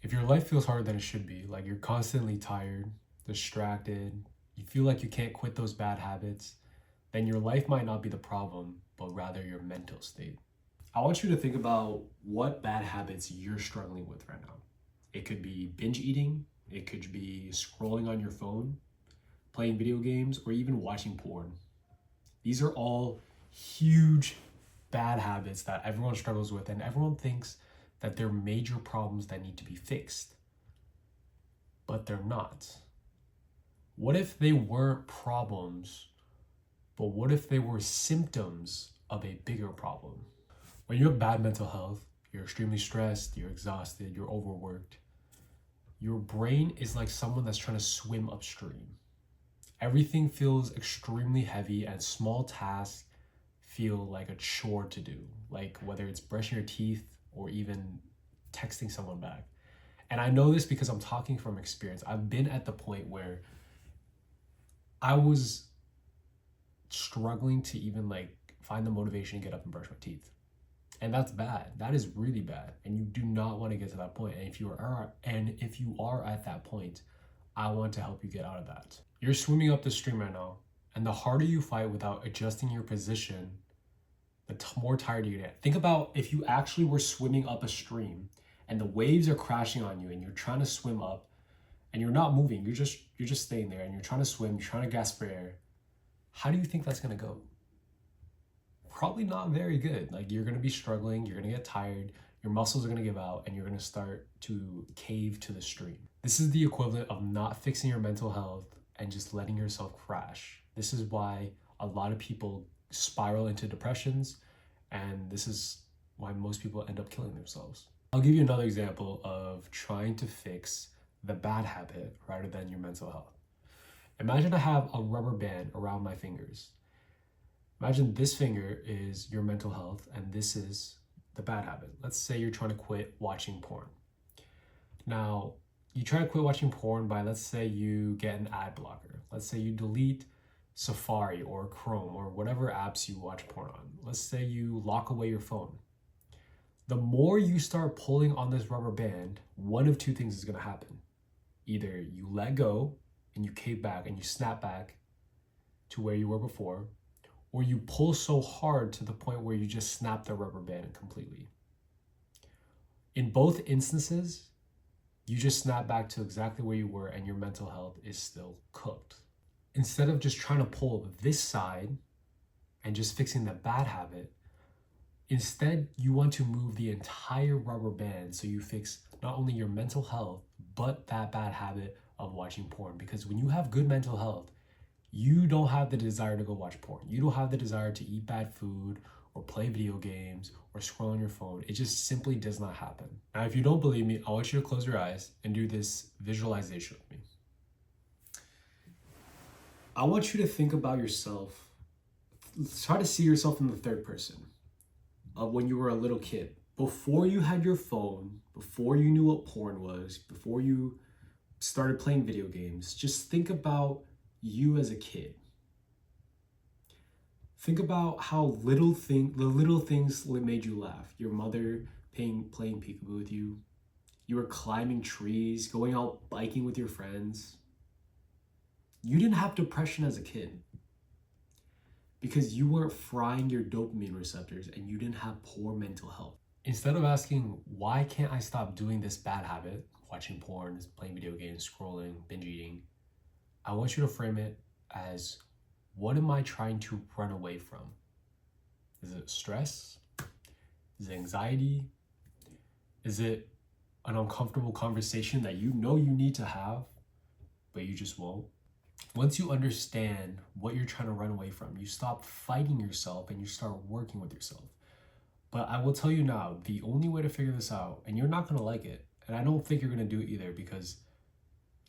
If your life feels harder than it should be, like you're constantly tired, distracted, you feel like you can't quit those bad habits, then your life might not be the problem, but rather your mental state. I want you to think about what bad habits you're struggling with right now. It could be binge eating, it could be scrolling on your phone, playing video games, or even watching porn. These are all huge bad habits that everyone struggles with, and everyone thinks that they're major problems that need to be fixed, but they're not. What if they weren't problems, but what if they were symptoms of a bigger problem? When you have bad mental health, you're extremely stressed, you're exhausted, you're overworked. Your brain is like someone that's trying to swim upstream. Everything feels extremely heavy, and small tasks feel like a chore to do, like whether it's brushing your teeth or even texting someone back. And I know this because I'm talking from experience. I've been at the point where I was struggling to even like find the motivation to get up and brush my teeth. And that's bad. That is really bad. And you do not want to get to that point. And if you are at that point, I want to help you get out of that. You're swimming up the stream right now, and the harder you fight without adjusting your position, the more tired you get. Think about if you actually were swimming up a stream and the waves are crashing on you and you're trying to swim up and you're not moving, you're just staying there and you're trying to swim, you're trying to gasp for air. How do you think that's going to go? Probably not very good. Like you're going to be struggling, you're going to get tired, your muscles are going to give out, and you're going to start to cave to the stream. This is the equivalent of not fixing your mental health and just letting yourself crash. This is why a lot of people spiral into depressions, and this is why most people end up killing themselves. I'll give you another example of trying to fix the bad habit rather than your mental health. Imagine I have a rubber band around my fingers. Imagine this finger is your mental health and this is the bad habit. Let's say you're trying to quit watching porn. Now, you try to quit watching porn by, let's say you get an ad blocker. Let's say you delete Safari or Chrome or whatever apps you watch porn on. Let's say you lock away your phone. The more you start pulling on this rubber band, one of two things is going to happen. Either you let go and you cave back and you snap back to where you were before, or you pull so hard to the point where you just snap the rubber band completely. In both instances, you just snap back to exactly where you were and your mental health is still cooked. Instead of just trying to pull this side and just fixing the bad habit, instead you want to move the entire rubber band so you fix not only your mental health, but that bad habit of watching porn. Because when you have good mental health, you don't have the desire to go watch porn. You don't have the desire to eat bad food or play video games or scroll on your phone. It just simply does not happen. Now, if you don't believe me, I want you to close your eyes and do this visualization with me. I want you to think about yourself. Try to see yourself in the third person of when you were a little kid. Before you had your phone, before you knew what porn was, before you started playing video games, just think about you as a kid. Think about how the little things made you laugh. Your mother playing peekaboo with you. You were climbing trees, going out biking with your friends. You didn't have depression as a kid because you weren't frying your dopamine receptors and you didn't have poor mental health. Instead of asking, why can't I stop doing this bad habit, watching porn, playing video games, scrolling, binge eating, I want you to frame it as, what am I trying to run away from? Is it stress? Is it anxiety? Is it an uncomfortable conversation that you know you need to have, but you just won't? Once you understand what you're trying to run away from, you stop fighting yourself and you start working with yourself. But I will tell you now, the only way to figure this out, and you're not going to like it, and I don't think you're going to do it either because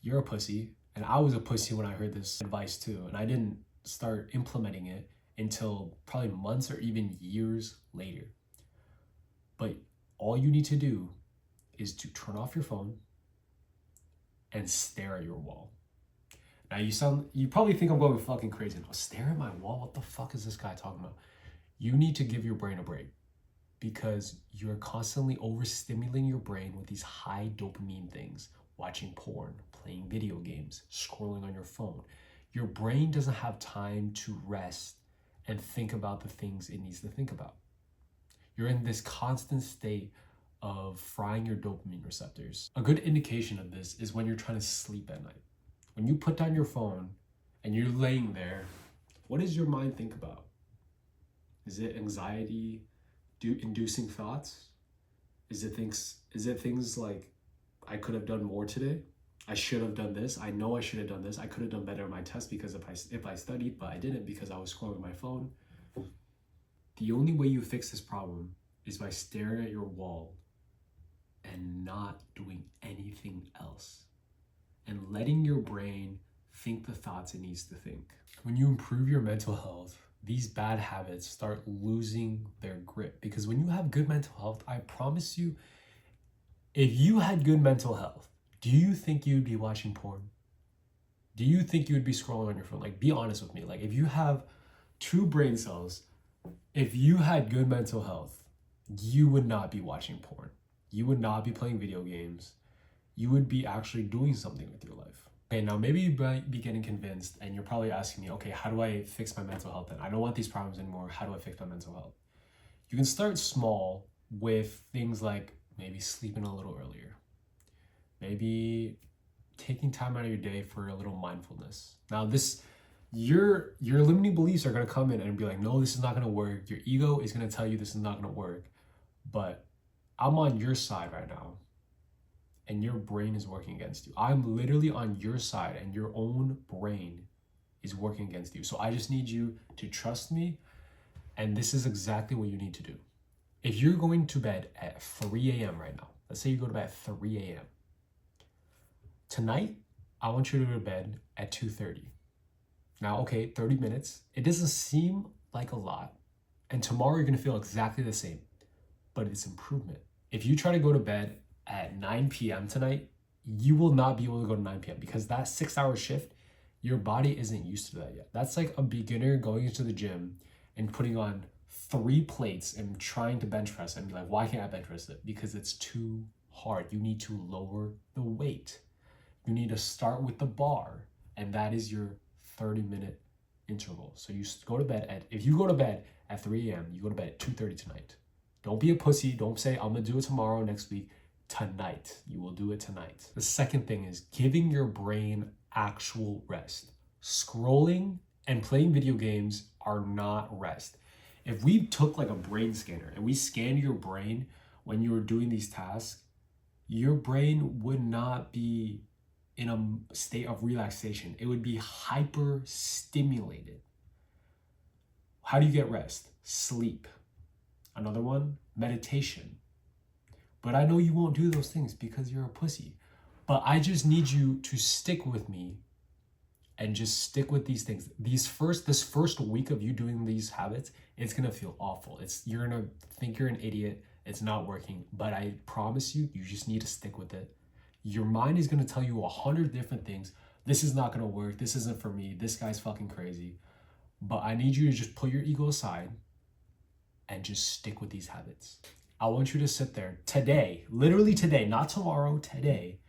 you're a pussy, and I was a pussy when I heard this advice too, and I didn't start implementing it until probably months or even years later. But all you need to do is to turn off your phone and stare at your wall. Now you probably think I'm going fucking crazy now. Stare at my wall? What the fuck is this guy talking about? You need to give your brain a break. because you're constantly overstimulating your brain with these high dopamine things, watching porn, playing video games, scrolling on your phone. Your brain doesn't have time to rest and think about the things it needs to think about. You're in this constant state of frying your dopamine receptors. A good indication of this is when you're trying to sleep at night. When you put down your phone and you're laying there, what does your mind think about? Is it anxiety inducing thoughts? Is it things like, I could have done more today? I should have done this. I know I should have done this. I could have done better on my test because if I studied, but I didn't because I was scrolling my phone. The only way you fix this problem is by staring at your wall and not doing anything else and letting your brain think the thoughts it needs to think. When you improve your mental health, these bad habits start losing their grip, because when you have good mental health, I promise you, if you had good mental health, do you think you'd be watching porn? Do you think you would be scrolling on your phone? Like, be honest with me. Like, if you have 2 brain cells, if you had good mental health, you would not be watching porn. You would not be playing video games. You would be actually doing something with your life. Okay, now maybe you might be getting convinced and you're probably asking me, okay, how do I fix my mental health then? I don't want these problems anymore. How do I fix my mental health? You can start small with things like maybe sleeping a little earlier. Maybe taking time out of your day for a little mindfulness. Now your limiting beliefs are gonna come in and be like, no, this is not gonna work. Your ego is gonna tell you this is not gonna work. But I'm on your side right now, and your brain is working against you. I'm literally on your side, and your own brain is working against you. So I just need you to trust me, and this is exactly what you need to do. If you're going to bed at 3 a.m. right now, let's say you go to bed at 3 a.m. Tonight, I want you to go to bed at 2:30. Now, okay, 30 minutes. It doesn't seem like a lot. And tomorrow you're gonna feel exactly the same, but it's improvement. If you try to go to bed at 9 p.m. tonight, you will not be able to go to 9 p.m. because that 6-hour shift, your body isn't used to that yet. That's like a beginner going into the gym and putting on 3 plates and trying to bench press and be like, why can't I bench press it? Because it's too hard. You need to lower the weight. You need to start with the bar, and that is your 30-minute interval. So you go to bed if you go to bed at 3 a.m., you go to bed at 2:30 tonight. Don't be a pussy. Don't say, I'm gonna do it tomorrow, next week. Tonight. You will do it tonight. The second thing is giving your brain actual rest. Scrolling and playing video games are not rest. If we took like a brain scanner and we scanned your brain when you were doing these tasks, your brain would not be in a state of relaxation. It would be hyper stimulated. How do you get rest? Sleep. Another one, meditation. But I know you won't do those things because you're a pussy. But I just need you to stick with me and just stick with these things. This first week of you doing these habits, it's gonna feel awful. You're gonna think you're an idiot. It's not working. But I promise you, you just need to stick with it. Your mind is gonna tell you 100 different things. This is not gonna work. This isn't for me. This guy's fucking crazy. But I need you to just put your ego aside and just stick with these habits. I want you to sit there today, literally today, not tomorrow, today.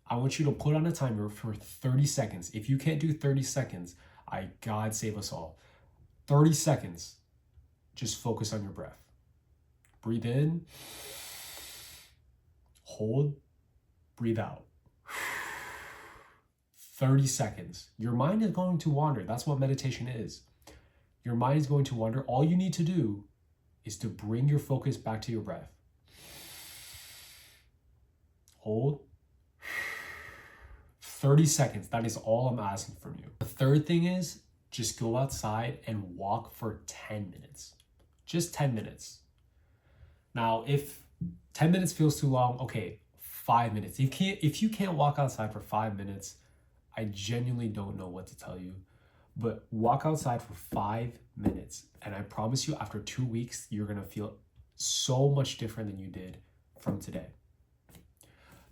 I want you to put on a timer for 30 seconds. If you can't do 30 seconds, God save us all. 30 seconds, just focus on your breath. Breathe in, hold, breathe out. 30 seconds. Your mind is going to wander. That's what meditation is. Your mind is going to wander. All you need to do is to bring your focus back to your breath. Hold. 30 seconds. That is all I'm asking from you. The third thing is just go outside and walk for 10 minutes. Just 10 minutes. Now, if 10 minutes feels too long, okay, 5 minutes. If you can't walk outside for 5 minutes, I genuinely don't know what to tell you. But walk outside for 5 minutes. And I promise you, after 2 weeks, you're going to feel so much different than you did from today.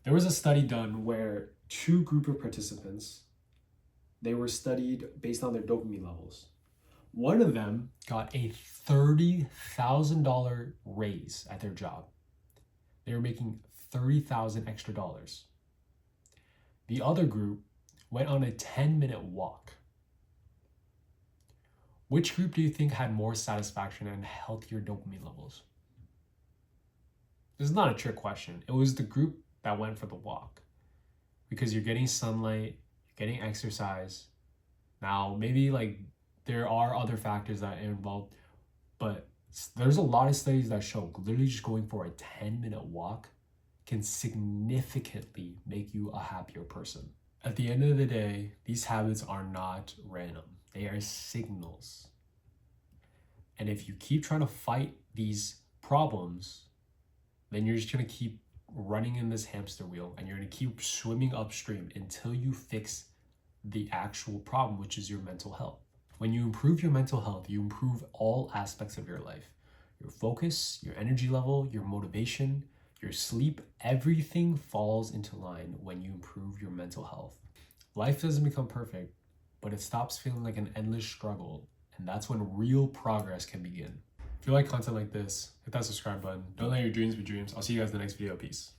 There was a study done where 2 group of participants, they were studied based on their dopamine levels. One of them got a $30,000 raise at their job. They were making $30,000 extra dollars. The other group went on a 10-minute walk. Which group do you think had more satisfaction and healthier dopamine levels? This is not a trick question. It was the group that went for the walk because you're getting sunlight, you're getting exercise. Now, maybe like there are other factors that are involved, but there's a lot of studies that show literally just going for a 10-minute walk can significantly make you a happier person. At the end of the day, these habits are not random. They are signals. And if you keep trying to fight these problems, then you're just going to keep running in this hamster wheel and you're going to keep swimming upstream until you fix the actual problem, which is your mental health. When you improve your mental health, you improve all aspects of your life. Your focus, your energy level, your motivation, your sleep, everything falls into line when you improve your mental health. Life doesn't become perfect, but it stops feeling like an endless struggle, and that's when real progress can begin. If you like content like this, hit that subscribe button. Don't let your dreams be dreams. I'll see you guys in the next video. Peace.